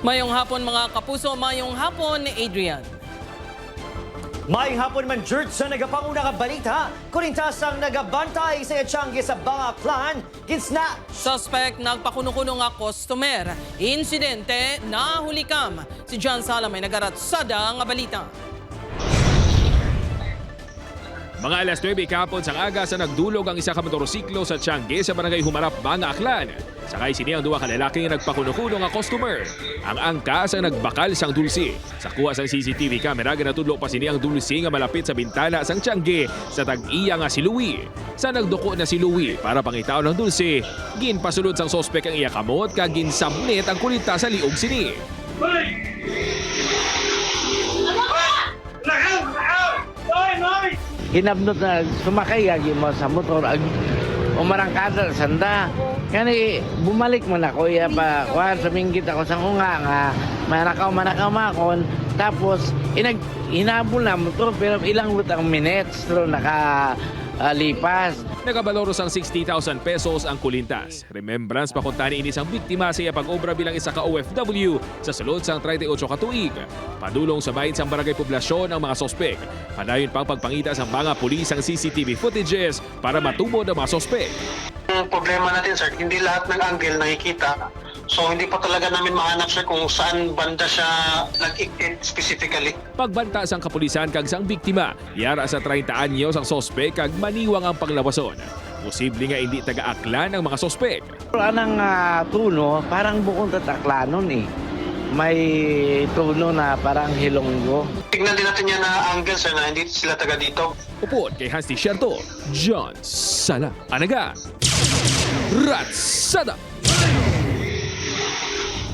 Mayong hapon mga kapuso, mayong hapon Adrian. Mayong hapon man, George, sa nagapanguna ka balita. Kunintas ang nagabantay sa Etiangge sa Banga Clan, ginsna. Suspect nagpakuno-kuno nga customer. Insidente na hulikam. Si John Sala may nagaratsada nga balita. Mga alas 9 kahapon sang aga sa nagdulog ang isa ka motorsiklo sa Etiangge sa barangay Humarap, Banga Aklan. Sakay sini ang duwa ka lalaki nga nagpakuno-kuno nga customer. Ang angkas ang nagbakal sang dulsi. Sa kuha sang CCTV camera ginatudlo pa sini ang dulsi nga malapit sa bintana sang Etiangge sa tag-iya nga si Louie. Sa nagduko na si Louie para pangitaon ng dulsi, ginpasulod sang sospek ang iya kamot kag ginsabnet ang kulita sa liog sini. Hinabnot na sumakay agi mo sa motor ag umarangkada sanda kani bumalik man ako ya pa kuan suminggit ako sa unga nga manakaw makon tapos hinabol na motor pero ilang butang minutes pero lipas. Nagabaloros ang 60,000 pesos ang kulintas. Remembrance pa kung tani inis ang biktima sa iya pag-obra bilang isa ka OFW sa sulod sang 38 ka tuig. Padulong sa bahin sang barangay poblasyon ang mga sospek. Padayon pang pagpangita sa mga pulis ang CCTV footages para matubod ang mga sospek. Ang problema natin, sir, hindi lahat ng angle nakikita. So hindi pa talaga namin mahanap, sir, kung saan banda siya nag-ikit specifically. Pagbanta sang kapulisan kag sang biktima, yara sa 30 anyos ang sospek kag maniwang ang paglawason. Posible nga hindi taga-aklan ang mga sospek. Anang tuno parang bukong tataklanon eh. May tuno na parang hilonggo. Tignan din natin yan na angle, sir, na hindi sila taga dito. Upod kay Hans Tierto, John Sala, Anaga, Ratsada.